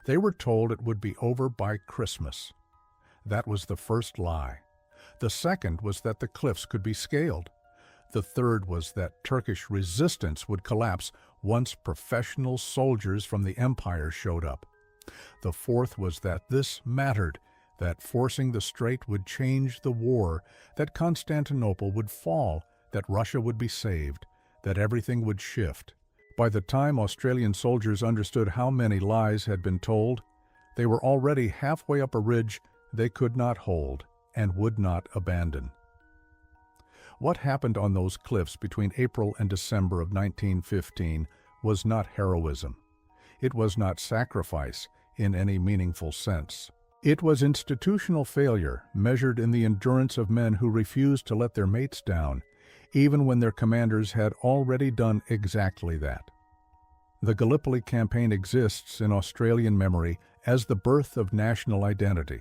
They were told it would be over by Christmas. That was the first lie. The second was that the cliffs could be scaled. The third was that Turkish resistance would collapse once professional soldiers from the empire showed up. The fourth was that this mattered, that forcing the strait would change the war, that Constantinople would fall, that Russia would be saved, that everything would shift. By the time Australian soldiers understood how many lies had been told, they were already halfway up a ridge they could not hold and would not abandon. What happened on those cliffs between April and December of 1915 was not heroism. It was not sacrifice in any meaningful sense. It was institutional failure measured in the endurance of men who refused to let their mates down, even when their commanders had already done exactly that. The Gallipoli campaign exists in Australian memory as the birth of national identity,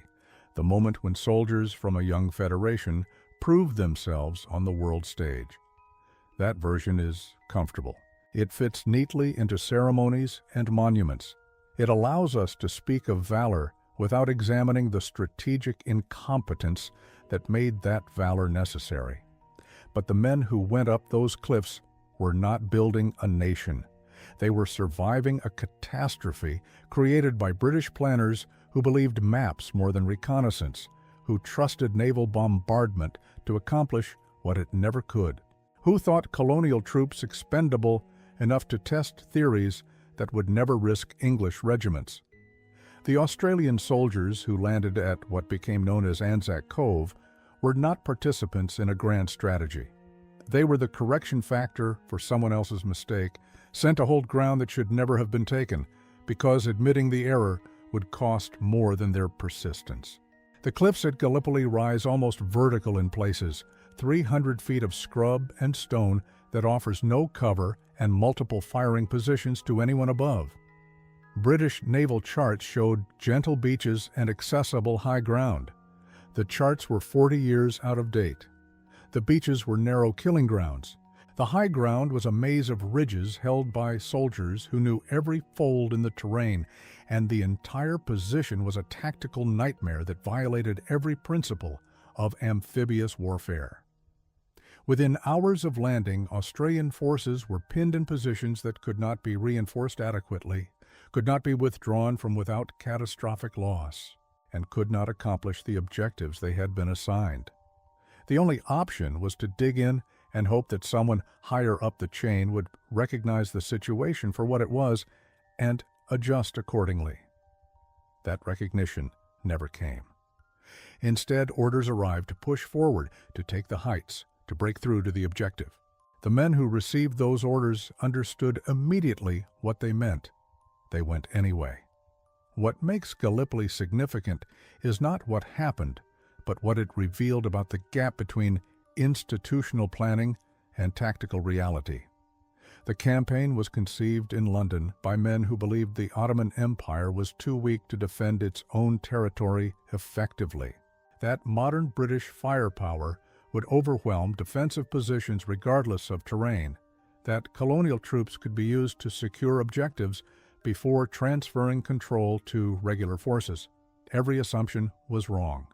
the moment when soldiers from a young federation proved themselves on the world stage. That version is comfortable. It fits neatly into ceremonies and monuments. It allows us to speak of valor without examining the strategic incompetence that made that valor necessary. But the men who went up those cliffs were not building a nation. They were surviving a catastrophe created by British planners who believed maps more than reconnaissance, who trusted naval bombardment to accomplish what it never could, who thought colonial troops expendable enough to test theories that would never risk English regiments. The Australian soldiers who landed at what became known as Anzac Cove were not participants in a grand strategy. They were the correction factor for someone else's mistake, sent to hold ground that should never have been taken, because admitting the error would cost more than their persistence. The cliffs at Gallipoli rise almost vertical in places, 300 feet of scrub and stone that offers no cover and multiple firing positions to anyone above. British naval charts showed gentle beaches and accessible high ground. The charts were 40 years out of date. The beaches were narrow killing grounds. The high ground was a maze of ridges held by soldiers who knew every fold in the terrain, and the entire position was a tactical nightmare that violated every principle of amphibious warfare. Within hours of landing, Australian forces were pinned in positions that could not be reinforced adequately, could not be withdrawn from without catastrophic loss, and could not accomplish the objectives they had been assigned. The only option was to dig in and hope that someone higher up the chain would recognize the situation for what it was and adjust accordingly. That recognition never came. Instead, orders arrived to push forward, to take the heights, to break through to the objective. The men who received those orders understood immediately what they meant. They went anyway. What makes Gallipoli significant is not what happened, but what it revealed about the gap between institutional planning and tactical reality. The campaign was conceived in London by men who believed the Ottoman Empire was too weak to defend its own territory effectively, that modern British firepower would overwhelm defensive positions regardless of terrain, that colonial troops could be used to secure objectives before transferring control to regular forces. Every assumption was wrong.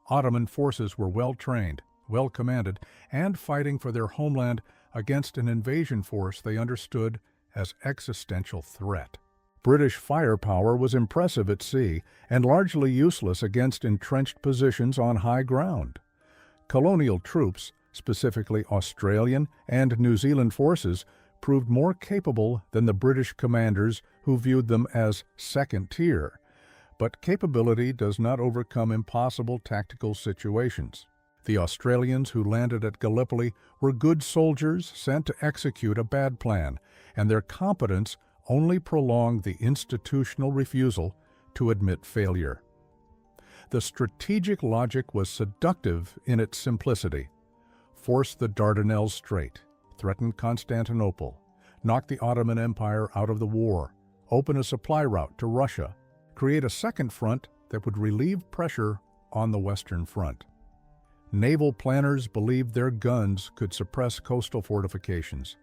Ottoman forces were well-trained, well-commanded, and fighting for their homeland against an invasion force they understood as existential threat. British firepower was impressive at sea and largely useless against entrenched positions on high ground. Colonial troops, specifically Australian and New Zealand forces, proved more capable than the British commanders who viewed them as second tier. But capability does not overcome impossible tactical situations. The Australians who landed at Gallipoli were good soldiers sent to execute a bad plan, and their competence only prolonged the institutional refusal to admit failure. The strategic logic was seductive in its simplicity. Force the Dardanelles Strait, threaten Constantinople, knock the Ottoman Empire out of the war, open a supply route to Russia, create a second front that would relieve pressure on the Western Front. Naval planners believed their guns could suppress coastal fortifications.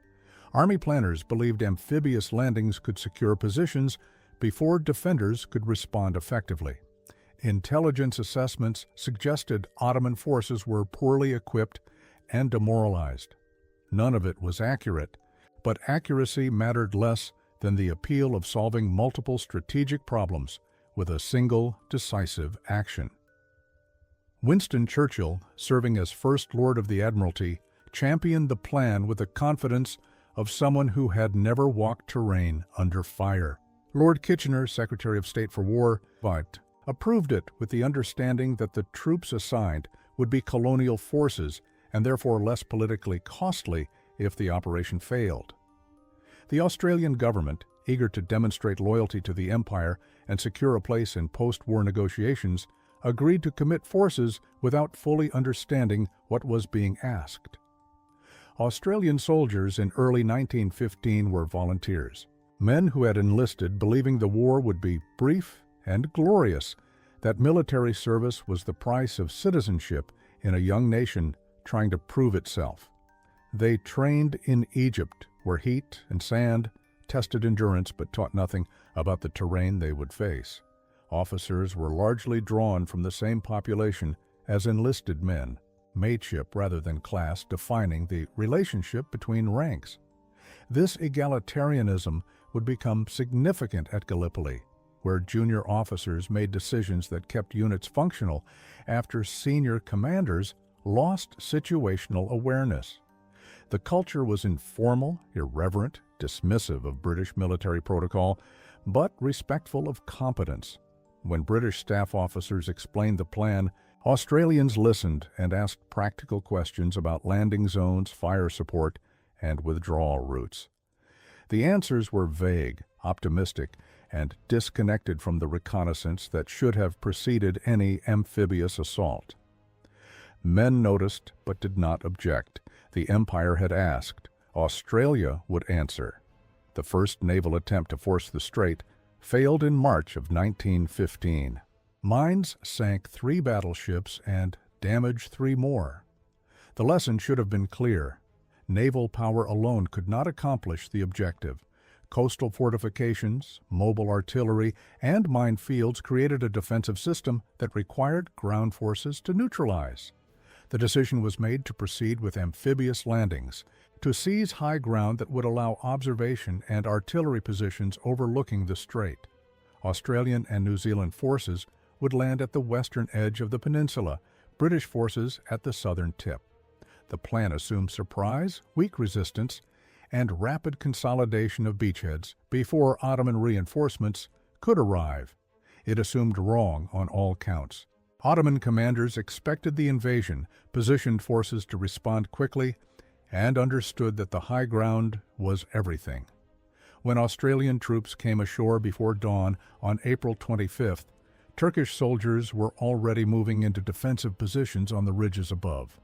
Army planners believed amphibious landings could secure positions before defenders could respond effectively. Intelligence assessments suggested Ottoman forces were poorly equipped and demoralized. None of it was accurate, but accuracy mattered less than the appeal of solving multiple strategic problems with a single, decisive action. Winston Churchill, serving as First Lord of the Admiralty, championed the plan with the confidence of someone who had never walked terrain under fire. Lord Kitchener, Secretary of State for War, approved it with the understanding that the troops assigned would be colonial forces and therefore less politically costly if the operation failed. The Australian government, eager to demonstrate loyalty to the Empire and secure a place in post-war negotiations, agreed to commit forces without fully understanding what was being asked. Australian soldiers in early 1915 were volunteers, men who had enlisted believing the war would be brief and glorious, that military service was the price of citizenship in a young nation trying to prove itself. They trained in Egypt, where heat and sand tested endurance but taught nothing about the terrain they would face. Officers were largely drawn from the same population as enlisted men, mateship rather than class defining the relationship between ranks. This egalitarianism would become significant at Gallipoli, where junior officers made decisions that kept units functional after senior commanders lost situational awareness. The culture was informal, irreverent, dismissive of British military protocol, but respectful of competence. When British staff officers explained the plan, Australians listened and asked practical questions about landing zones, fire support, and withdrawal routes. The answers were vague, optimistic, and disconnected from the reconnaissance that should have preceded any amphibious assault. Men noticed but did not object. The Empire had asked. Australia would answer. The first naval attempt to force the strait failed in March of 1915. Mines sank 3 battleships and damaged 3 more. The lesson should have been clear. Naval power alone could not accomplish the objective. Coastal fortifications, mobile artillery, and minefields created a defensive system that required ground forces to neutralize. The decision was made to proceed with amphibious landings, to seize high ground that would allow observation and artillery positions overlooking the strait. Australian and New Zealand forces would land at the western edge of the peninsula, British forces at the southern tip. The plan assumed surprise, weak resistance, and rapid consolidation of beachheads before Ottoman reinforcements could arrive. It assumed wrong on all counts. Ottoman commanders expected the invasion, positioned forces to respond quickly, and understood that the high ground was everything. When Australian troops came ashore before dawn on April 25th, Turkish soldiers were already moving into defensive positions on the ridges above.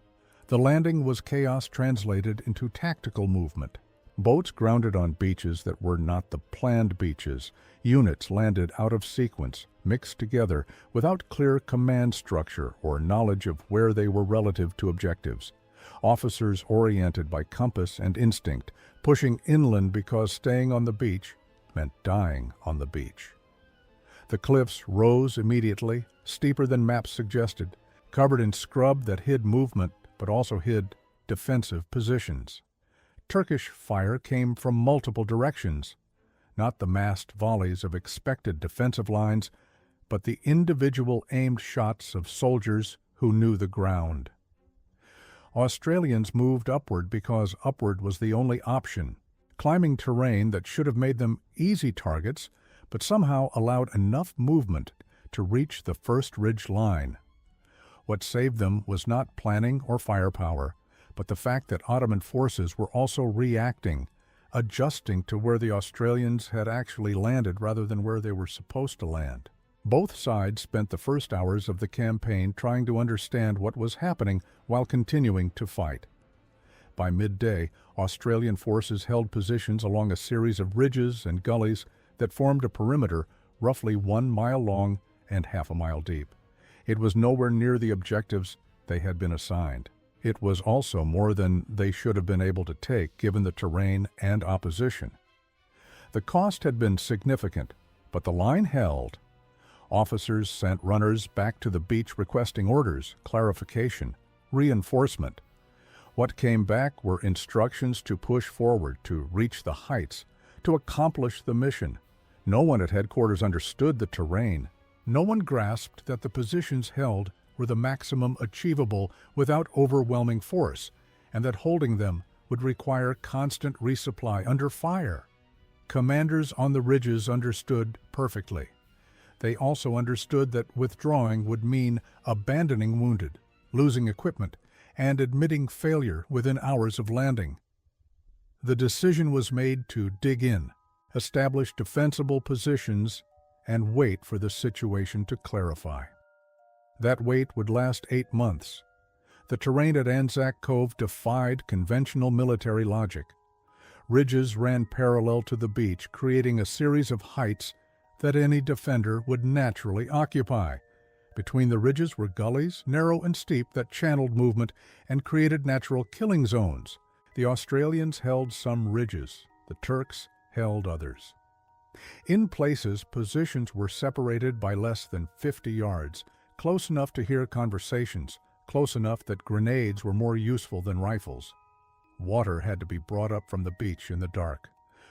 The landing was chaos translated into tactical movement. Boats grounded on beaches that were not the planned beaches. Units landed out of sequence, mixed together, without clear command structure or knowledge of where they were relative to objectives. Officers oriented by compass and instinct, pushing inland because staying on the beach meant dying on the beach. The cliffs rose immediately, steeper than maps suggested, covered in scrub that hid movement but also hid defensive positions. Turkish fire came from multiple directions, not the massed volleys of expected defensive lines, but the individual aimed shots of soldiers who knew the ground. Australians moved upward because upward was the only option, climbing terrain that should have made them easy targets, but somehow allowed enough movement to reach the first ridge line. What saved them was not planning or firepower, but the fact that Ottoman forces were also reacting, adjusting to where the Australians had actually landed rather than where they were supposed to land. Both sides spent the first hours of the campaign trying to understand what was happening while continuing to fight. By midday, Australian forces held positions along a series of ridges and gullies that formed a perimeter roughly 1 mile long and half a mile deep. It was nowhere near the objectives they had been assigned. It was also more than they should have been able to take given the terrain and opposition. The cost had been significant, But the line held. Officers sent runners back to the beach requesting orders, clarification, reinforcement. What came back were instructions to push forward, to reach the heights, to accomplish the mission. No one at headquarters understood the terrain. No one grasped that the positions held were the maximum achievable without overwhelming force, and that holding them would require constant resupply under fire. Commanders on the ridges understood perfectly. They also understood that withdrawing would mean abandoning wounded, losing equipment, and admitting failure within hours of landing. The decision was made to dig in, establish defensible positions, and wait for the situation to clarify. That wait would last 8 months. The terrain at Anzac Cove defied conventional military logic. Ridges ran parallel to the beach, creating a series of heights that any defender would naturally occupy. Between the ridges were gullies, narrow and steep, that channeled movement and created natural killing zones. The Australians held some ridges. The Turks held others. In places, positions were separated by less than 50 yards, close enough to hear conversations, close enough that grenades were more useful than rifles. Water had to be brought up from the beach in the dark.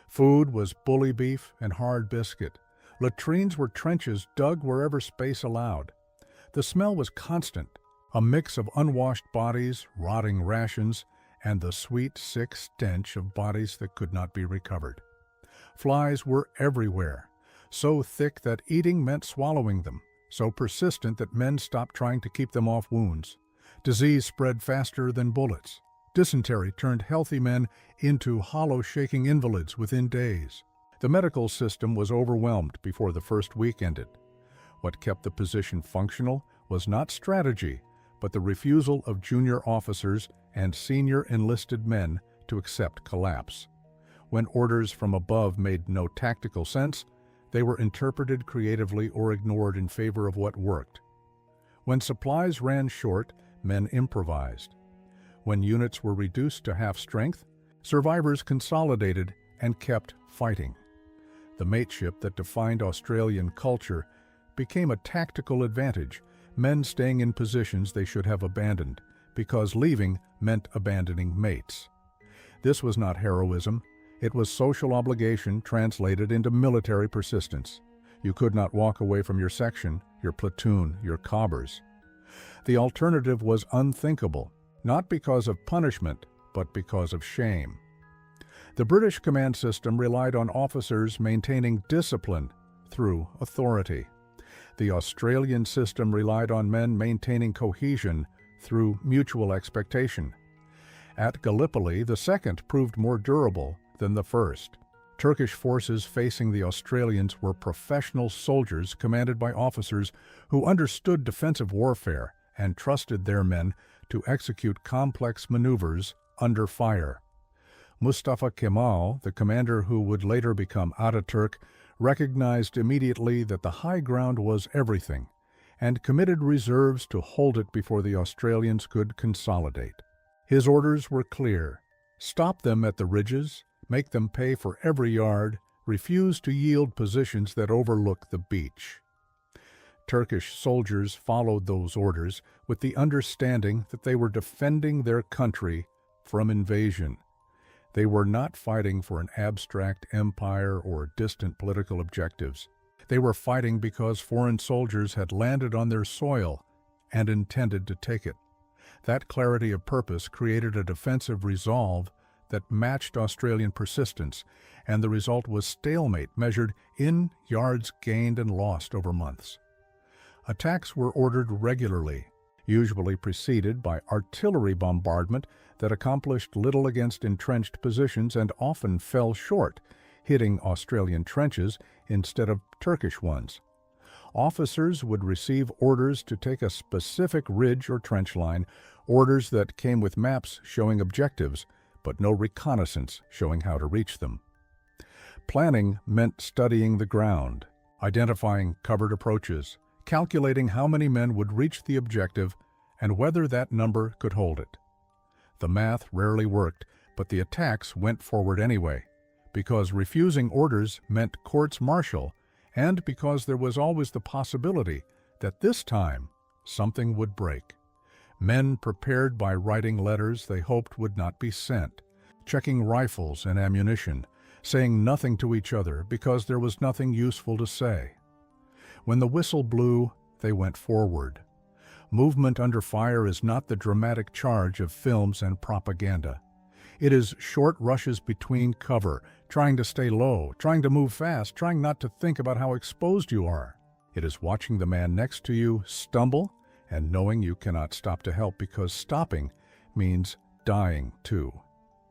Food was bully beef and hard biscuit. Latrines were trenches dug wherever space allowed. The smell was constant, a mix of unwashed bodies, rotting rations, and the sweet, sick stench of bodies that could not be recovered. Flies were everywhere, so thick that eating meant swallowing them, so persistent that men stopped trying to keep them off wounds. Disease spread faster than bullets. Dysentery turned healthy men into hollow-shaking invalids within days. The medical system was overwhelmed before the first week ended. What kept the position functional was not strategy, but the refusal of junior officers and senior enlisted men to accept collapse. When orders from above made no tactical sense, they were interpreted creatively or ignored in favor of what worked. When supplies ran short, men improvised. When units were reduced to half strength, survivors consolidated and kept fighting. The mateship that defined Australian culture became a tactical advantage, men staying in positions they should have abandoned, because leaving meant abandoning mates. This was not heroism. It was social obligation translated into military persistence. You could not walk away from your section, your platoon, your cobbers. The alternative was unthinkable, not because of punishment, but because of shame. The British command system relied on officers maintaining discipline through authority. The Australian system relied on men maintaining cohesion through mutual expectation. At Gallipoli, the second proved more durable than the first. Turkish forces facing the Australians were professional soldiers commanded by officers who understood defensive warfare and trusted their men to execute complex maneuvers under fire. Mustafa Kemal, the commander who would later become Ataturk, recognized immediately that the high ground was everything, and committed reserves to hold it before the Australians could consolidate. His orders were clear: stop them at the ridges, make them pay for every yard, refuse to yield positions that overlook the beach. Turkish soldiers followed those orders with the understanding that they were defending their country from invasion. They were not fighting for an abstract empire or distant political objectives. They were fighting because foreign soldiers had landed on their soil and intended to take it. That clarity of purpose created a defensive resolve that matched Australian persistence, and the result was stalemate measured in yards gained and lost over months. Attacks were ordered regularly, usually preceded by artillery bombardment that accomplished little against entrenched positions and often fell short, hitting Australian trenches instead of Turkish ones. Officers would receive orders to take a specific ridge or trench line, orders that came with maps showing objectives, but no reconnaissance showing how to reach them. Planning meant studying the ground, identifying covered approaches, calculating how many men would reach the objective and whether that number could hold it. The math rarely worked, but the attacks went forward anyway, because refusing orders meant courts-martial and because there was always the possibility that this time something would break. Men prepared by writing letters they hoped would not be sent, checking rifles and ammunition, saying nothing to each other because there was nothing useful to say. When the whistle blew, they went forward. Movement under fire is not the dramatic charge of films and propaganda. It is short rushes between cover, trying to stay low, trying to move fast, trying not to think about how exposed you are. It is watching the man next to you stumble and knowing you cannot stop to help because stopping means dying too.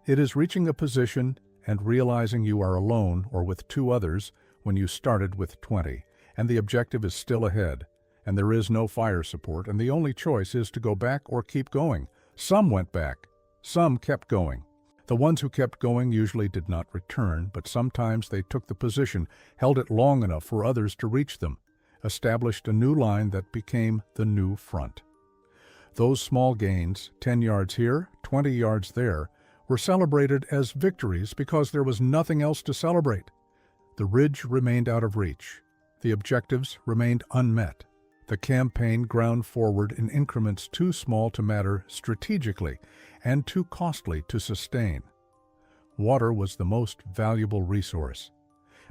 It is reaching a position and realizing you are alone or with two others when you started with 20, and the objective is still ahead, and there is no fire support, and the only choice is to go back or keep going. Some went back, some kept going. The ones who kept going usually did not return, but sometimes they took the position, held it long enough for others to reach them, established a new line that became the new front. Those small gains, 10 yards here, 20 yards there, were celebrated as victories because there was nothing else to celebrate. The ridge remained out of reach. The objectives remained unmet. The campaign ground forward in increments too small to matter strategically and too costly to sustain. Water was the most valuable resource.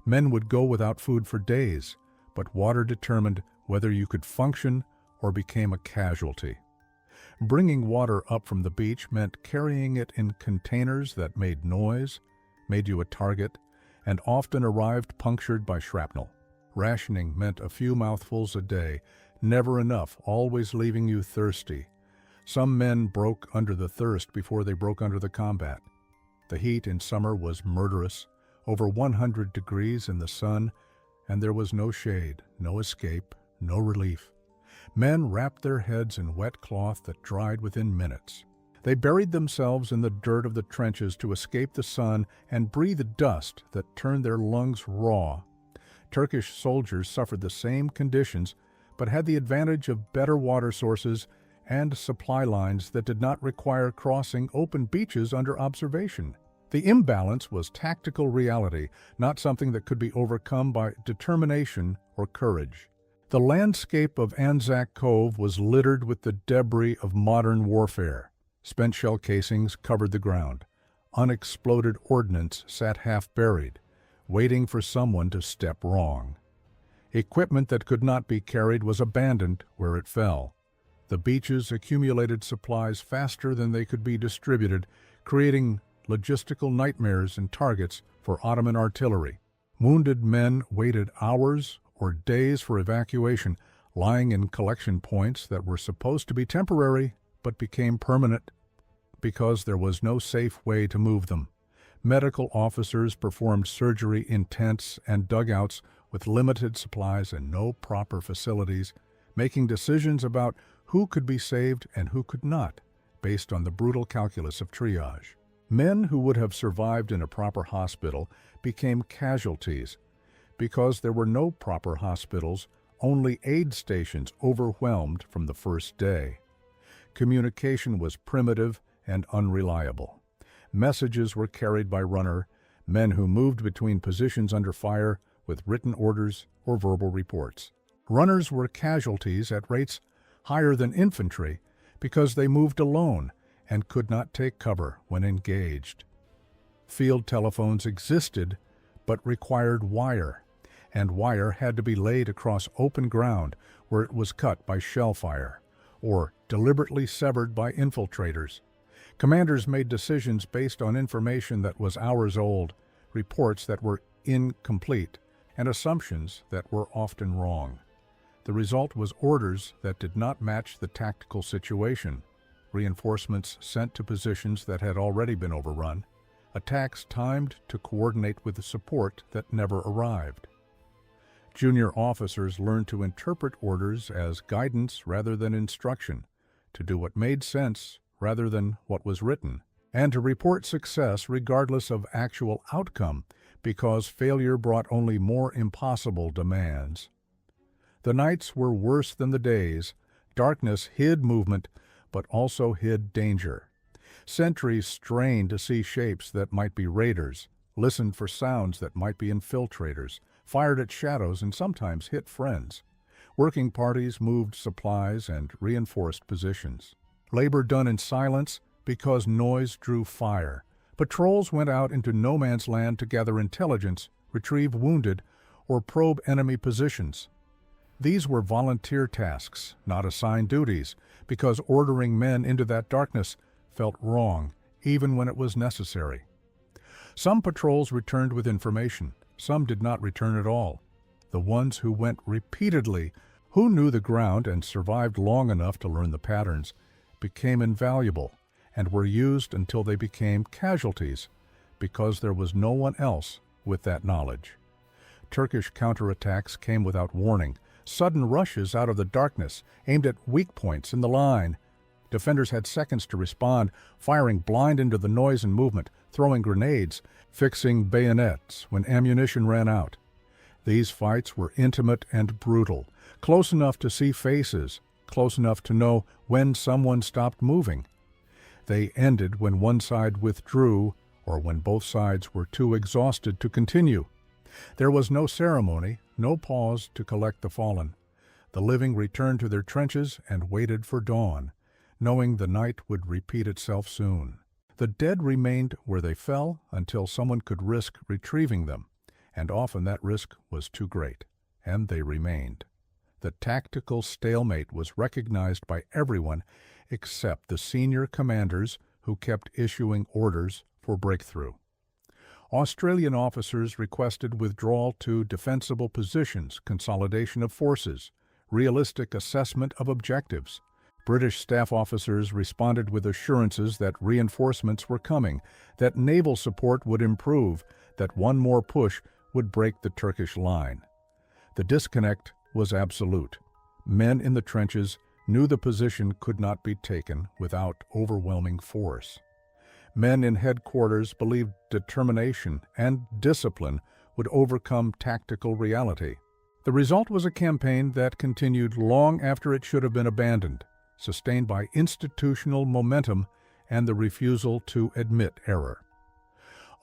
Men would go without food for days, but water determined whether you could function or became a casualty. Bringing water up from the beach meant carrying it in containers that made noise, made you a target, and often arrived punctured by shrapnel. Rationing meant a few mouthfuls a day, never enough, always leaving you thirsty. Some men broke under the thirst before they broke under the combat. The heat in summer was murderous, over 100 degrees in the sun, and there was no shade, no escape, no relief. Men wrapped their heads in wet cloth that dried within minutes. They buried themselves in the dirt of the trenches to escape the sun and breathe the dust that turned their lungs raw. Turkish soldiers suffered the same conditions, but had the advantage of better water sources and supply lines that did not require crossing open beaches under observation. The imbalance was tactical reality, not something that could be overcome by determination or courage. The landscape of Anzac Cove was littered with the debris of modern warfare. Spent shell casings covered the ground. Unexploded ordnance sat half-buried, waiting for someone to step wrong. Equipment that could not be carried was abandoned where it fell. The beaches accumulated supplies faster than they could be distributed, creating logistical nightmares and targets for Ottoman artillery. Wounded men waited hours or days for evacuation, lying in collection points that were supposed to be temporary but became permanent because there was no safe way to move them. Medical officers performed surgery in tents and dugouts with limited supplies and no proper facilities, making decisions about who could be saved and who could not, based on the brutal calculus of triage. Men who would have survived in a proper hospital became casualties because there were no proper hospitals, only aid stations overwhelmed from the first day. Communication was primitive and unreliable. Messages were carried by runner, men who moved between positions under fire with written orders or verbal reports. Runners were casualties at rates higher than infantry because they moved alone and could not take cover when engaged. Field telephones existed but required wire, and wire had to be laid across open ground where it was cut by shell fire or deliberately severed by infiltrators. Commanders made decisions based on information that was hours old, reports that were incomplete, and assumptions that were often wrong. The result was orders that did not match the tactical situation, reinforcements sent to positions that had already been overrun, attacks timed to coordinate with the support that never arrived. Junior officers learned to interpret orders as guidance rather than instruction, to do what made sense rather than what was written, and to report success regardless of actual outcome because failure brought only more impossible demands. The nights were worse than the days. Darkness hid movement, but also hid danger. Sentries strained to see shapes that might be raiders, listened for sounds that might be infiltrators, fired at shadows, and sometimes hit friends. Working parties moved supplies and reinforced positions. Labor done in silence because noise drew fire. Patrols went out into no man's land to gather intelligence, retrieve wounded, or probe enemy positions. These were volunteer tasks, not assigned duties, because ordering men into that darkness felt wrong, even when it was necessary. Some patrols returned with information. Some did not return at all. The ones who went repeatedly, who knew the ground and survived long enough to learn the patterns, became invaluable and were used until they became casualties, because there was no one else with that knowledge. Turkish counterattacks came without warning, sudden rushes out of the darkness, aimed at weak points in the line. Defenders had seconds to respond, firing blind into the noise and movement, throwing grenades, fixing bayonets when ammunition ran out. These fights were intimate and brutal, close enough to see faces, close enough to know when someone stopped moving. They ended when one side withdrew or when both sides were too exhausted to continue. There was no ceremony, no pause to collect the fallen. The living returned to their trenches and waited for dawn, knowing the night would repeat itself soon. The dead remained where they fell until someone could risk retrieving them, and often that risk was too great, and they remained. The tactical stalemate was recognized by everyone except the senior commanders who kept issuing orders for breakthrough. Australian officers requested withdrawal to defensible positions, consolidation of forces, realistic assessment of objectives. British staff officers responded with assurances that reinforcements were coming, that naval support would improve, that one more push would break the Turkish line. The disconnect was absolute. Men in the trenches knew the position could not be taken without overwhelming force. Men in headquarters believed determination and discipline would overcome tactical reality. The result was a campaign that continued long after it should have been abandoned, sustained by institutional momentum and the refusal to admit error.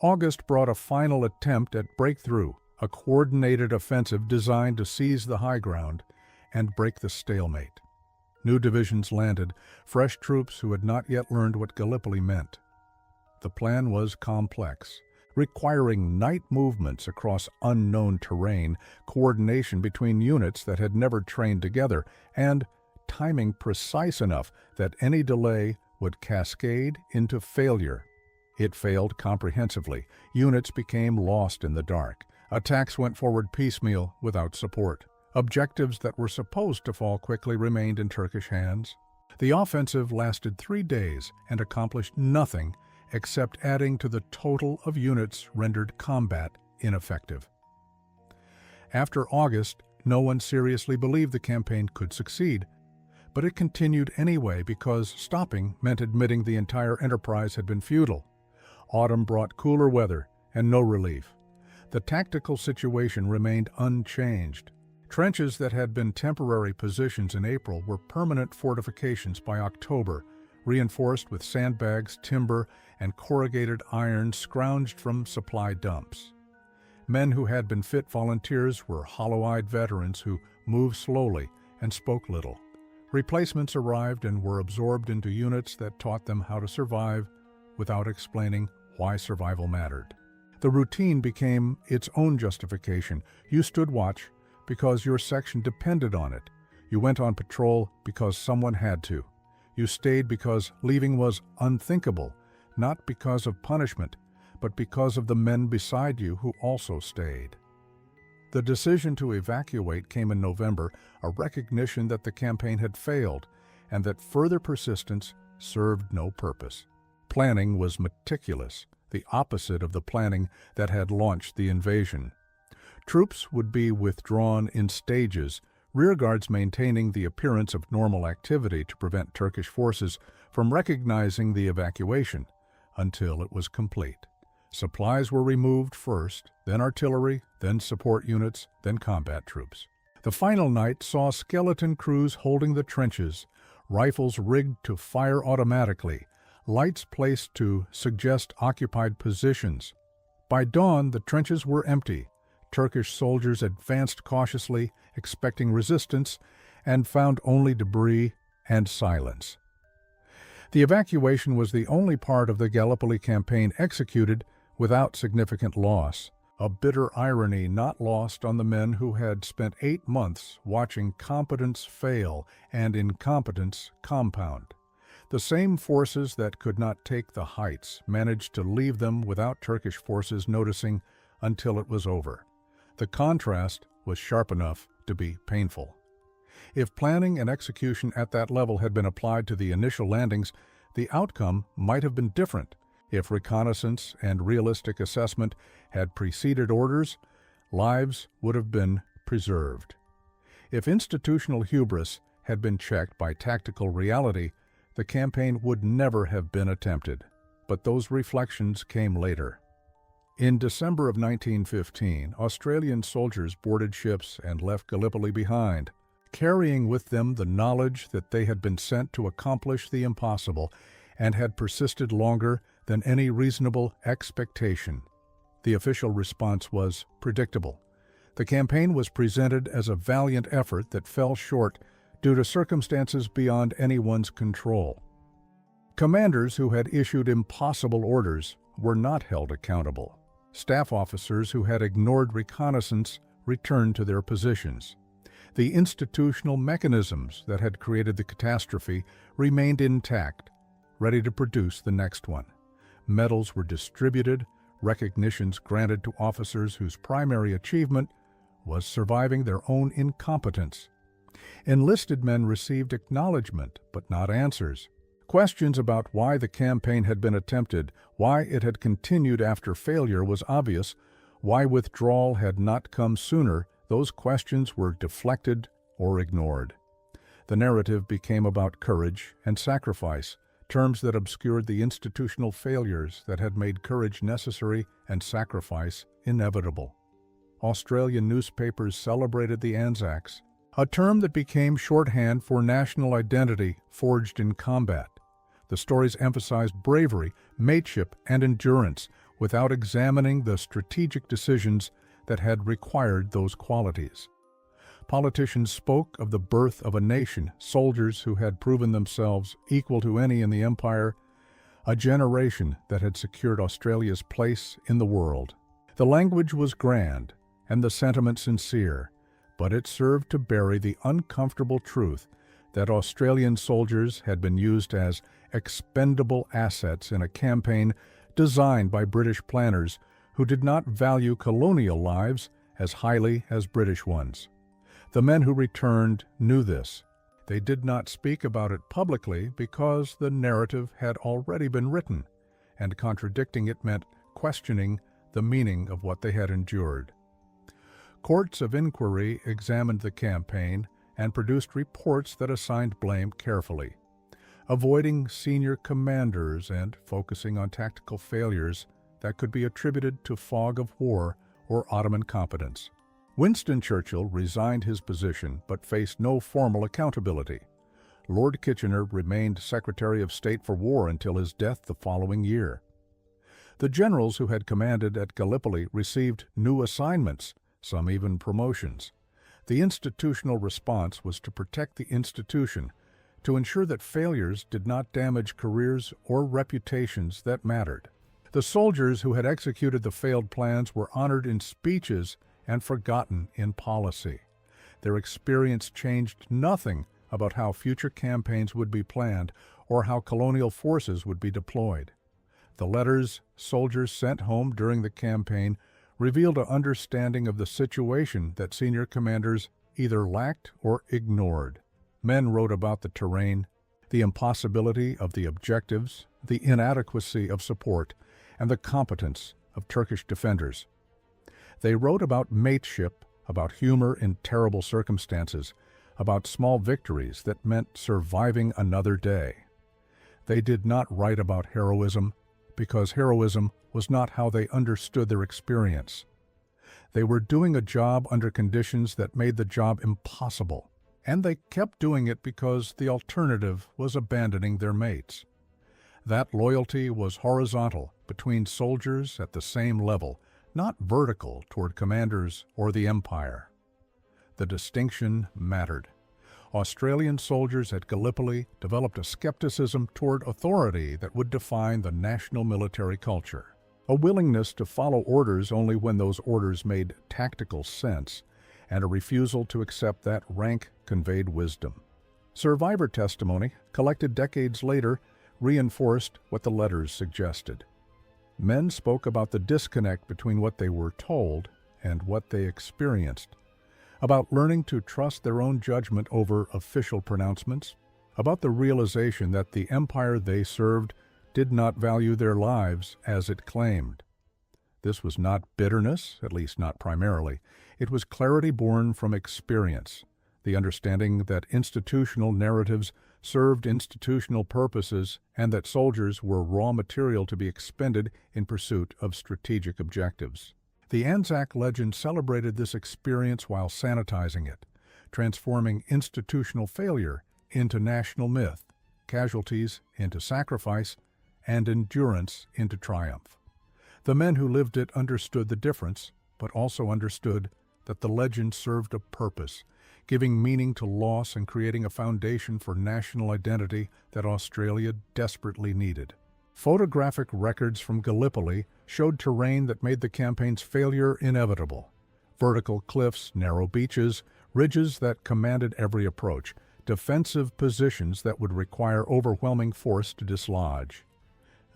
August brought a final attempt at breakthrough, a coordinated offensive designed to seize the high ground and break the stalemate. New divisions landed, fresh troops who had not yet learned what Gallipoli meant. The plan was complex, requiring night movements across unknown terrain, coordination between units that had never trained together, and timing precise enough that any delay would cascade into failure. It failed comprehensively. Units became lost in the dark. Attacks went forward piecemeal without support. Objectives that were supposed to fall quickly remained in Turkish hands. The offensive lasted 3 days and accomplished nothing except adding to the total of units rendered combat ineffective. After August, no one seriously believed the campaign could succeed, but it continued anyway because stopping meant admitting the entire enterprise had been futile. Autumn brought cooler weather and no relief. The tactical situation remained unchanged. Trenches that had been temporary positions in April were permanent fortifications by October, reinforced with sandbags, timber, and corrugated iron scrounged from supply dumps. Men who had been fit volunteers were hollow-eyed veterans who moved slowly and spoke little. Replacements arrived and were absorbed into units that taught them how to survive without explaining why survival mattered. The routine became its own justification. You stood watch because your section depended on it. You went on patrol because someone had to. You stayed because leaving was unthinkable, not because of punishment, but because of the men beside you who also stayed. The decision to evacuate came in November, a recognition that the campaign had failed and that further persistence served no purpose. Planning was meticulous, the opposite of the planning that had launched the invasion. Troops would be withdrawn in stages, rearguards maintaining the appearance of normal activity to prevent Turkish forces from recognizing the evacuation until it was complete. Supplies were removed first, then artillery, then support units, then combat troops. The final night saw skeleton crews holding the trenches, rifles rigged to fire automatically, lights placed to suggest occupied positions. By dawn, the trenches were empty. Turkish soldiers advanced cautiously, expecting resistance, and found only debris and silence. The evacuation was the only part of the Gallipoli campaign executed without significant loss, a bitter irony not lost on the men who had spent 8 months watching competence fail and incompetence compound. The same forces that could not take the heights managed to leave them without Turkish forces noticing until it was over. The contrast was sharp enough to be painful. If planning and execution at that level had been applied to the initial landings, the outcome might have been different. If reconnaissance and realistic assessment had preceded orders, lives would have been preserved. If institutional hubris had been checked by tactical reality, the campaign would never have been attempted. But those reflections came later. In December of 1915, Australian soldiers boarded ships and left Gallipoli behind, carrying with them the knowledge that they had been sent to accomplish the impossible and had persisted longer than any reasonable expectation. The official response was predictable. The campaign was presented as a valiant effort that fell short due to circumstances beyond anyone's control. Commanders who had issued impossible orders were not held accountable. Staff officers who had ignored reconnaissance returned to their positions. The institutional mechanisms that had created the catastrophe remained intact, ready to produce the next one. Medals were distributed, recognitions granted to officers whose primary achievement was surviving their own incompetence. Enlisted men received acknowledgement, but not answers. Questions about why the campaign had been attempted, why it had continued after failure was obvious, why withdrawal had not come sooner, those questions were deflected or ignored. The narrative became about courage and sacrifice, terms that obscured the institutional failures that had made courage necessary and sacrifice inevitable. Australian newspapers celebrated the Anzacs, a term that became shorthand for national identity forged in combat. The stories emphasized bravery, mateship, and endurance without examining the strategic decisions that had required those qualities. Politicians spoke of the birth of a nation, soldiers who had proven themselves equal to any in the empire, a generation that had secured Australia's place in the world. The language was grand and the sentiment sincere, but it served to bury the uncomfortable truth that Australian soldiers had been used as expendable assets in a campaign designed by British planners who did not value colonial lives as highly as British ones. The men who returned knew this. They did not speak about it publicly because the narrative had already been written, and contradicting it meant questioning the meaning of what they had endured. Courts of inquiry examined the campaign and produced reports that assigned blame carefully. Avoiding senior commanders and focusing on tactical failures that could be attributed to fog of war or Ottoman competence. Winston Churchill resigned his position but faced no formal accountability. Lord Kitchener remained Secretary of State for War until his death the following year. The generals who had commanded at Gallipoli received new assignments, some even promotions. The institutional response was to protect the institution, to ensure that failures did not damage careers or reputations that mattered. The soldiers who had executed the failed plans were honored in speeches and forgotten in policy. Their experience changed nothing about how future campaigns would be planned or how colonial forces would be deployed. The letters soldiers sent home during the campaign revealed an understanding of the situation that senior commanders either lacked or ignored. Men wrote about the terrain, the impossibility of the objectives, the inadequacy of support, and the competence of Turkish defenders. They wrote about mateship, about humor in terrible circumstances, about small victories that meant surviving another day. They did not write about heroism because heroism was not how they understood their experience. They were doing a job under conditions that made the job impossible, and they kept doing it because the alternative was abandoning their mates. That loyalty was horizontal between soldiers at the same level, not vertical toward commanders or the empire. The distinction mattered. Australian soldiers at Gallipoli developed a skepticism toward authority that would define the national military culture, a willingness to follow orders only when those orders made tactical sense, and a refusal to accept that rank conveyed wisdom. Survivor testimony, collected decades later, reinforced what the letters suggested. Men spoke about the disconnect between what they were told and what they experienced, about learning to trust their own judgment over official pronouncements, about the realization that the empire they served did not value their lives as it claimed. This was not bitterness, at least not primarily. It was clarity born from experience, the understanding that institutional narratives served institutional purposes and that soldiers were raw material to be expended in pursuit of strategic objectives. The Anzac legend celebrated this experience while sanitizing it, transforming institutional failure into national myth, casualties into sacrifice, and endurance into triumph. The men who lived it understood the difference, but also understood that the legend served a purpose, giving meaning to loss and creating a foundation for national identity that Australia desperately needed. Photographic records from Gallipoli showed terrain that made the campaign's failure inevitable. Vertical cliffs, narrow beaches, ridges that commanded every approach, defensive positions that would require overwhelming force to dislodge.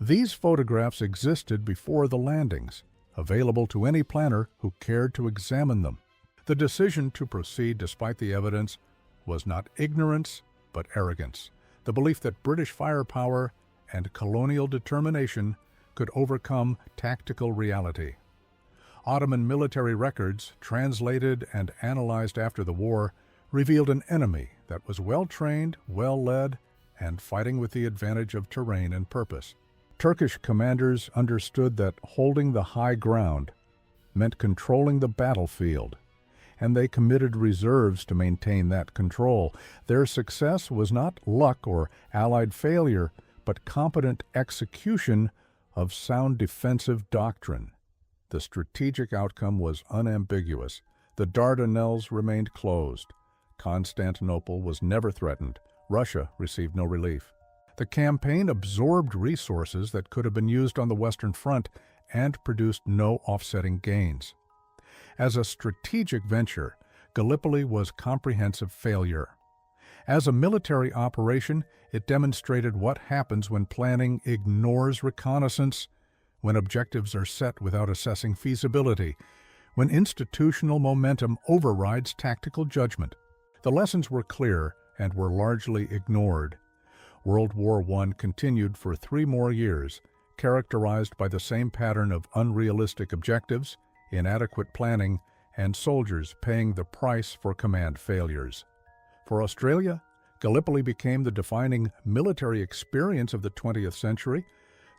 These photographs existed before the landings, available to any planner who cared to examine them. The decision to proceed despite the evidence was not ignorance, but arrogance, the belief that British firepower and colonial determination could overcome tactical reality. Ottoman military records, translated and analyzed after the war, revealed an enemy that was well-trained, well-led, and fighting with the advantage of terrain and purpose. Turkish commanders understood that holding the high ground meant controlling the battlefield, and they committed reserves to maintain that control. Their success was not luck or Allied failure, but competent execution of sound defensive doctrine. The strategic outcome was unambiguous. The Dardanelles remained closed. Constantinople was never threatened. Russia received no relief. The campaign absorbed resources that could have been used on the Western Front and produced no offsetting gains. As a strategic venture, Gallipoli was comprehensive failure. As a military operation, it demonstrated what happens when planning ignores reconnaissance, when objectives are set without assessing feasibility, when institutional momentum overrides tactical judgment. The lessons were clear and were largely ignored. World War I continued for 3 more years, characterized by the same pattern of unrealistic objectives, inadequate planning, and soldiers paying the price for command failures. For Australia, Gallipoli became the defining military experience of the 20th century,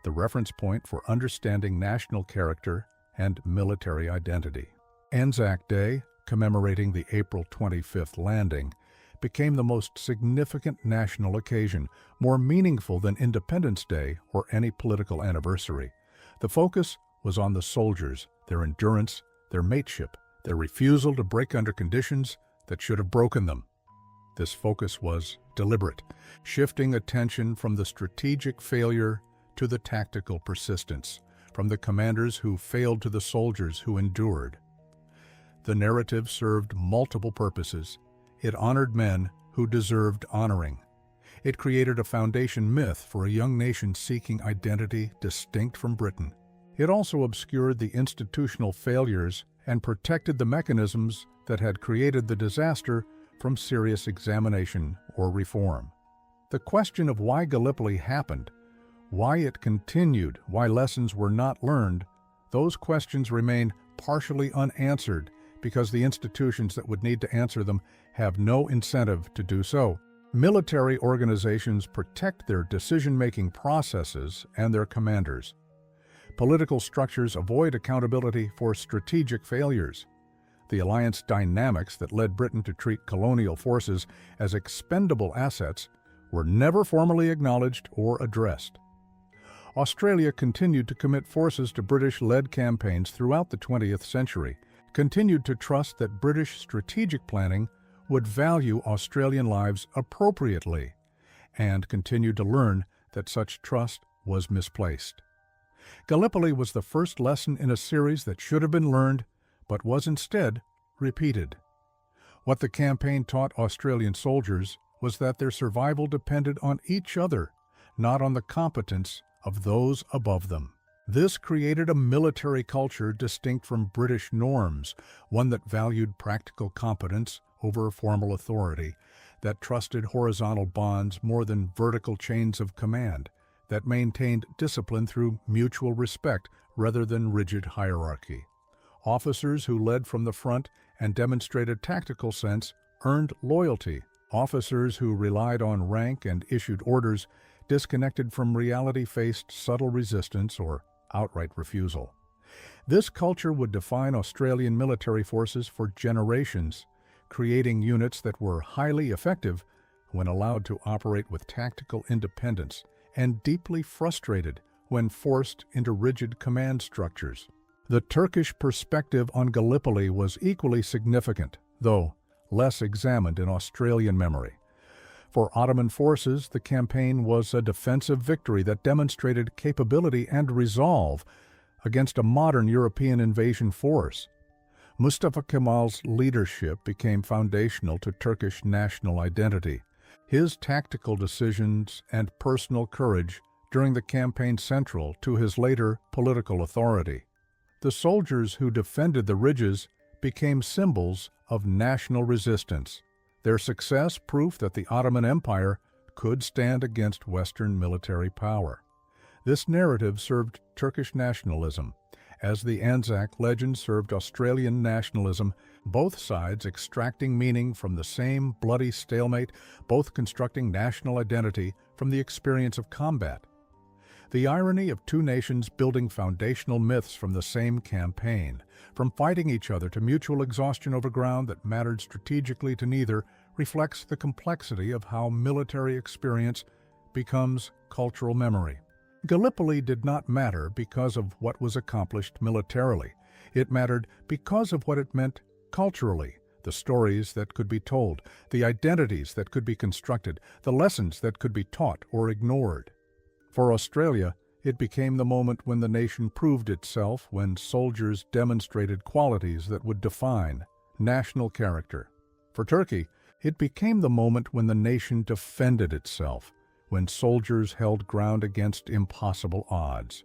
the reference point for understanding national character and military identity. Anzac Day, commemorating the April 25th landing, became the most significant national occasion, more meaningful than Independence Day or any political anniversary. The focus was on the soldiers, their endurance, their mateship, their refusal to break under conditions that should have broken them. This focus was deliberate, shifting attention from the strategic failure to the tactical persistence, from the commanders who failed to the soldiers who endured. The narrative served multiple purposes. It honored men who deserved honoring. It created a foundation myth for a young nation seeking identity distinct from Britain. It also obscured the institutional failures and protected the mechanisms that had created the disaster from serious examination or reform. The question of why Gallipoli happened, why it continued, why lessons were not learned, those questions remain partially unanswered because the institutions that would need to answer them have no incentive to do so. Military organizations protect their decision-making processes and their commanders. Political structures avoid accountability for strategic failures. The alliance dynamics that led Britain to treat colonial forces as expendable assets were never formally acknowledged or addressed. Australia continued to commit forces to British-led campaigns throughout the 20th century, continued to trust that British strategic planning would value Australian lives appropriately, and continued to learn that such trust was misplaced. Gallipoli was the first lesson in a series that should have been learned, but was instead repeated. What the campaign taught Australian soldiers was that their survival depended on each other, not on the competence of those above them. This created a military culture distinct from British norms, one that valued practical competence over formal authority, that trusted horizontal bonds more than vertical chains of command, that maintained discipline through mutual respect rather than rigid hierarchy. Officers who led from the front and demonstrated tactical sense earned loyalty. Officers who relied on rank and issued orders disconnected from reality faced subtle resistance or outright refusal. This culture would define Australian military forces for generations, creating units that were highly effective when allowed to operate with tactical independence and deeply frustrated when forced into rigid command structures. The Turkish perspective on Gallipoli was equally significant, though less examined in Australian memory. For Ottoman forces, the campaign was a defensive victory that demonstrated capability and resolve against a modern European invasion force. Mustafa Kemal's leadership became foundational to Turkish national identity. His tactical decisions and personal courage during the campaign central to his later political authority. The soldiers who defended the ridges became symbols of national resistance, their success proof that the Ottoman Empire could stand against Western military power. This narrative served Turkish nationalism, as the Anzac legend served Australian nationalism, both sides extracting meaning from the same bloody stalemate, both constructing national identity from the experience of combat. The irony of two nations building foundational myths from the same campaign, from fighting each other to mutual exhaustion over ground that mattered strategically to neither, reflects the complexity of how military experience becomes cultural memory. Gallipoli did not matter because of what was accomplished militarily. It mattered because of what it meant culturally, the stories that could be told, the identities that could be constructed, the lessons that could be taught or ignored. For Australia, it became the moment when the nation proved itself, when soldiers demonstrated qualities that would define national character. For Turkey, it became the moment when the nation defended itself, when soldiers held ground against impossible odds.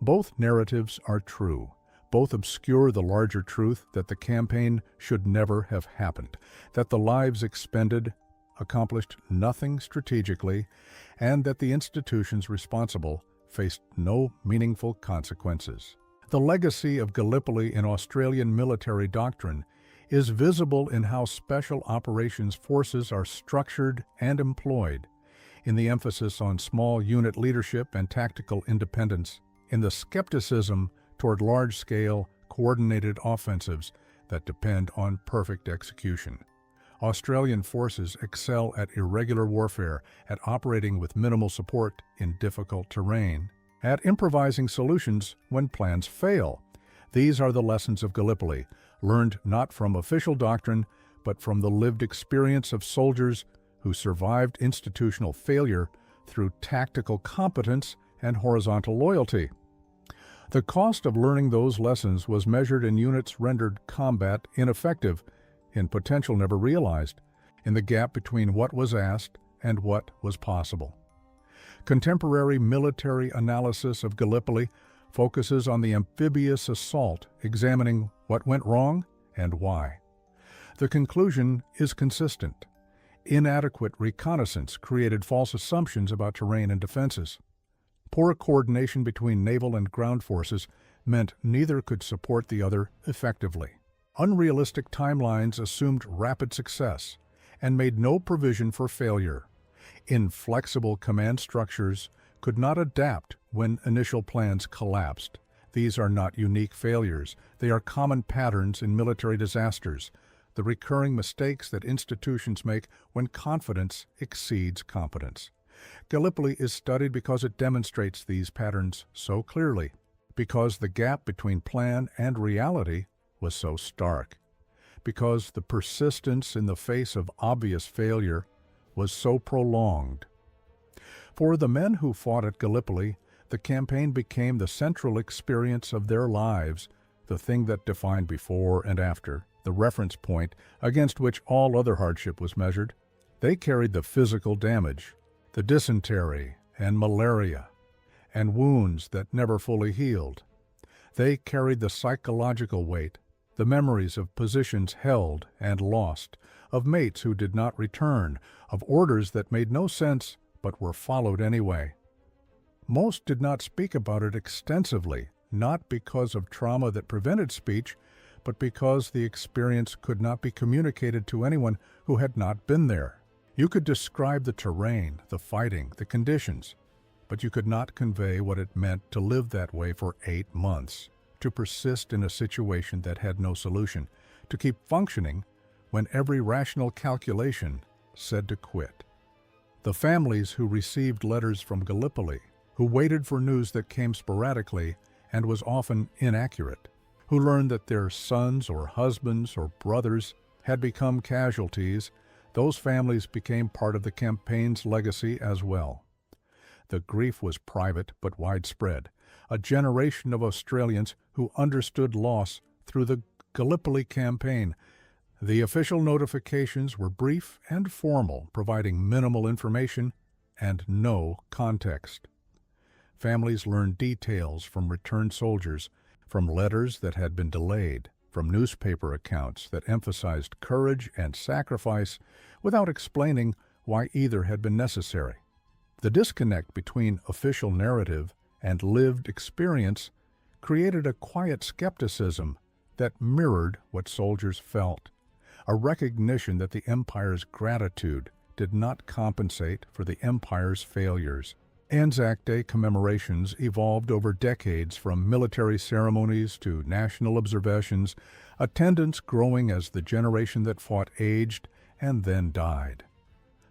Both narratives are true. Both obscure the larger truth that the campaign should never have happened, that the lives expended accomplished nothing strategically, and that the institutions responsible faced no meaningful consequences. The legacy of Gallipoli in Australian military doctrine is visible in how special operations forces are structured and employed, in the emphasis on small unit leadership and tactical independence, in the skepticism toward large-scale, coordinated offensives that depend on perfect execution. Australian forces excel at irregular warfare, at operating with minimal support in difficult terrain, at improvising solutions when plans fail. These are the lessons of Gallipoli, learned not from official doctrine, but from the lived experience of soldiers who survived institutional failure through tactical competence and horizontal loyalty. The cost of learning those lessons was measured in units rendered combat ineffective, in potential never realized, in the gap between what was asked and what was possible. Contemporary military analysis of Gallipoli focuses on the amphibious assault, examining what went wrong and why. The conclusion is consistent. Inadequate reconnaissance created false assumptions about terrain and defenses. Poor coordination between naval and ground forces meant neither could support the other effectively. Unrealistic timelines assumed rapid success and made no provision for failure. Inflexible command structures could not adapt when initial plans collapsed. These are not unique failures. They are common patterns in military disasters, the recurring mistakes that institutions make when confidence exceeds competence. Gallipoli is studied because it demonstrates these patterns so clearly, because the gap between plan and reality was so stark, because the persistence in the face of obvious failure was so prolonged. For the men who fought at Gallipoli, the campaign became the central experience of their lives, the thing that defined before and after, the reference point against which all other hardship was measured. They carried the physical damage, the dysentery and malaria, and wounds that never fully healed. They carried the psychological weight, the memories of positions held and lost, of mates who did not return, of orders that made no sense but were followed anyway. Most did not speak about it extensively, not because of trauma that prevented speech, but because the experience could not be communicated to anyone who had not been there. You could describe the terrain, the fighting, the conditions, but you could not convey what it meant to live that way for 8 months, to persist in a situation that had no solution, to keep functioning when every rational calculation said to quit. The families who received letters from Gallipoli, who waited for news that came sporadically and was often inaccurate, who learned that their sons or husbands or brothers had become casualties, those families became part of the campaign's legacy as well. The grief was private but widespread, a generation of Australians who understood loss through the Gallipoli campaign. The official notifications were brief and formal, providing minimal information and no context. Families learned details from returned soldiers, from letters that had been delayed, from newspaper accounts that emphasized courage and sacrifice without explaining why either had been necessary. The disconnect between official narrative and lived experience created a quiet skepticism that mirrored what soldiers felt, a recognition that the empire's gratitude did not compensate for the empire's failures. Anzac Day commemorations evolved over decades from military ceremonies to national observations, attendance growing as the generation that fought aged and then died.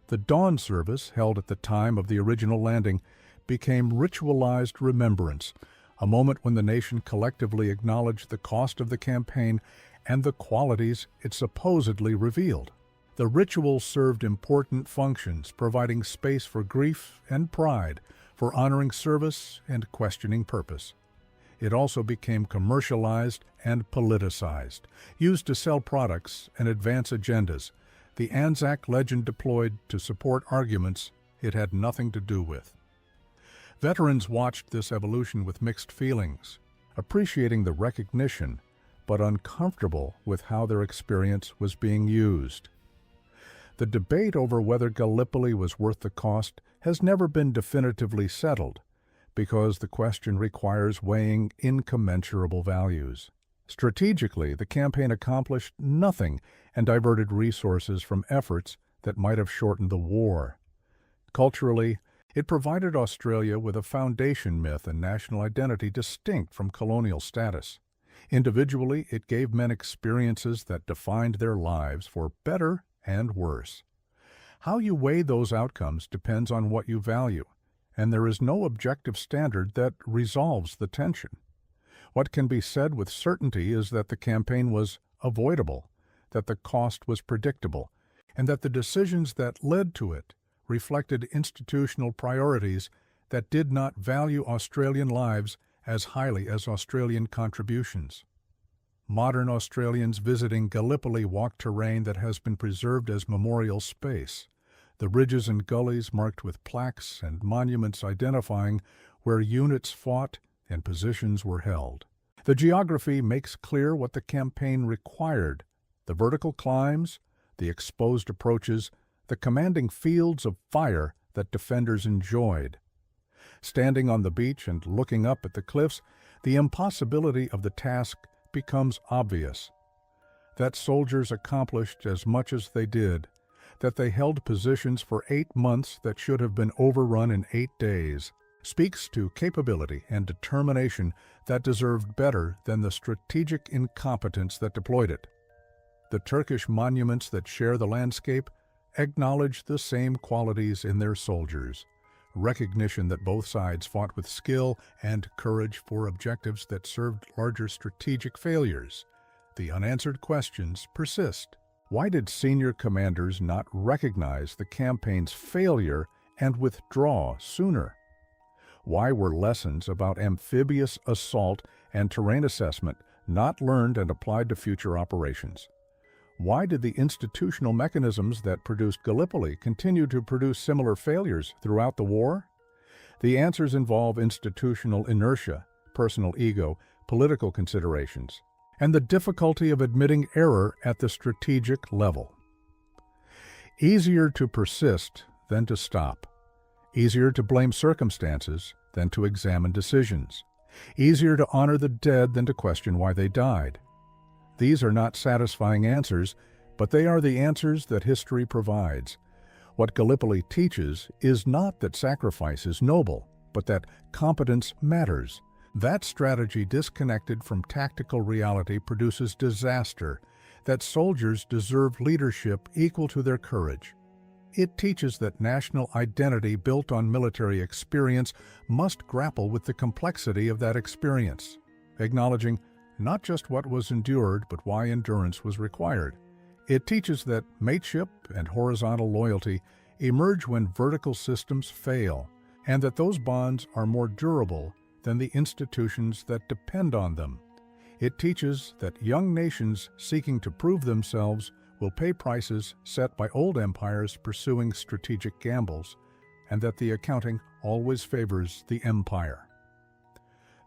The dawn service, held at the time of the original landing, became ritualized remembrance, a moment when the nation collectively acknowledged the cost of the campaign and the qualities it supposedly revealed. The ritual served important functions, providing space for grief and pride, for honoring service and questioning purpose. It also became commercialized and politicized, used to sell products and advance agendas. The Anzac legend deployed to support arguments it had nothing to do with. Veterans watched this evolution with mixed feelings, appreciating the recognition, but uncomfortable with how their experience was being used. The debate over whether Gallipoli was worth the cost has never been definitively settled, because the question requires weighing incommensurable values. Strategically, the campaign accomplished nothing and diverted resources from efforts that might have shortened the war. Culturally, it provided Australia with a foundation myth and national identity distinct from colonial status. Individually, it gave men experiences that defined their lives for better and worse. How you weigh those outcomes depends on what you value, and there is no objective standard that resolves the tension. What can be said with certainty is that the campaign was avoidable, that the cost was predictable, and that the decisions that led to it reflected institutional priorities that did not value Australian lives as highly as Australian contributions. Modern Australians visiting Gallipoli walk terrain that has been preserved as memorial space, the ridges and gullies marked with plaques and monuments identifying where units fought and positions were held. The geography makes clear what the campaign required: the vertical climbs, the exposed approaches, the commanding fields of fire that defenders enjoyed. Standing on the beach and looking up at the cliffs, the impossibility of the task becomes obvious. That soldiers accomplished as much as they did, that they held positions for 8 months that should have been overrun in 8 days, speaks to capability and determination that deserved better than the strategic incompetence that deployed it. The Turkish monuments that share the landscape acknowledge the same qualities in their soldiers: recognition that both sides fought with skill and courage for objectives that served larger strategic failures. The unanswered questions persist. Why did senior commanders not recognize the campaign's failure and withdraw sooner? Why were lessons about amphibious assault and terrain assessment not learned and applied to future operations? Why did the institutional mechanisms that produced Gallipoli continue to produce similar failures throughout the war? The answers involve institutional inertia, personal ego, political considerations, and the difficulty of admitting error at the strategic level. Easier to persist than to stop. Easier to blame circumstances than to examine decisions. Easier to honor the dead than to question why they died. These are not satisfying answers, but they are the answers that history provides. What Gallipoli teaches is not that sacrifice is noble, but that competence matters. That strategy disconnected from tactical reality produces disaster, that soldiers deserve leadership equal to their courage. It teaches that national identity built on military experience must grapple with the complexity of that experience, acknowledging not just what was endured, but why endurance was required. It teaches that mateship and horizontal loyalty emerge when vertical systems fail, and that those bonds are more durable than the institutions that depend on them. It teaches that young nations seeking to prove themselves will pay prices set by old empires pursuing strategic gambles, and that the accounting always favors the empire.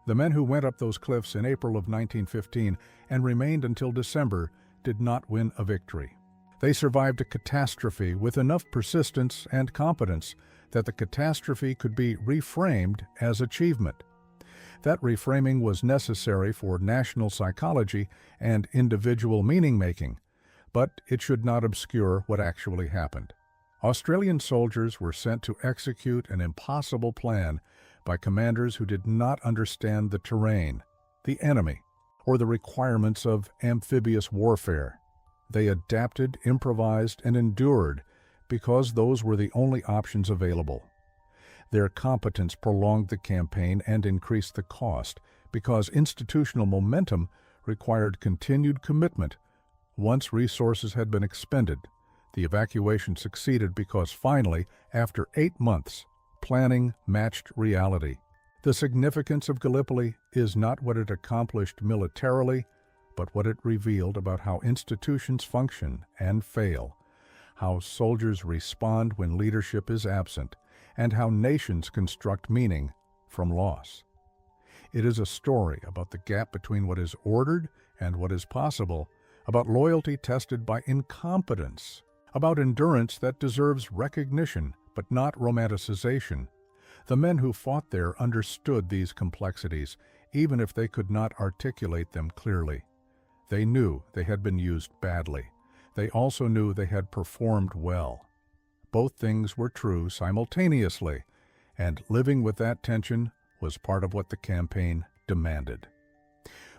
The men who went up those cliffs in April of 1915 and remained until December did not win a victory. They survived a catastrophe with enough persistence and competence that the catastrophe could be reframed as achievement. That reframing was necessary for national psychology and individual meaning-making, but it should not obscure what actually happened. Australian soldiers were sent to execute an impossible plan by commanders who did not understand the terrain, the enemy, or the requirements of amphibious warfare. They adapted, improvised, and endured because those were the only options available. Their competence prolonged the campaign and increased the cost because institutional momentum required continued commitment. Once resources had been expended, the evacuation succeeded because finally, after 8 months, planning matched reality. The significance of Gallipoli is not what it accomplished militarily, but what it revealed about how institutions function and fail, how soldiers respond when leadership is absent, and how nations construct meaning from loss. It is a story about the gap between what is ordered and what is possible, about loyalty tested by incompetence, about endurance that deserves recognition but not romanticization. The men who fought there understood these complexities, even if they could not articulate them clearly. They knew they had been used badly. They also knew they had performed well. Both things were true simultaneously, and living with that tension was part of what the campaign demanded.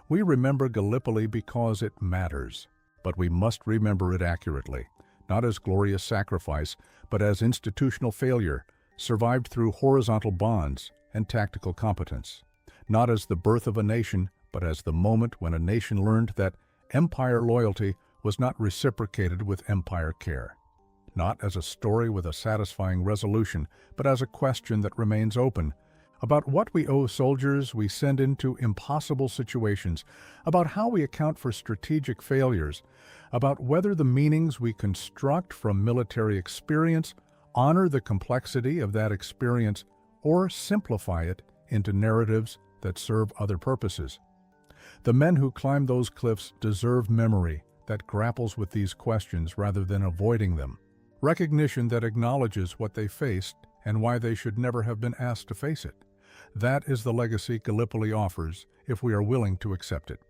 We remember Gallipoli because it matters, but we must remember it accurately, not as glorious sacrifice, but as institutional failure, survived through horizontal bonds and tactical competence, not as the birth of a nation, but as the moment when a nation learned that empire loyalty was not reciprocated with empire care, not as a story with a satisfying resolution, but as a question that remains open, about what we owe soldiers we send into impossible situations, about how we account for strategic failures, about whether the meanings we construct from military experience honor the complexity of that experience or simplify it into narratives that serve other purposes. The men who climbed those cliffs deserve memory that grapples with these questions rather than avoiding them, recognition that acknowledges what they faced and why they should never have been asked to face it. That is the legacy Gallipoli offers if we are willing to accept it.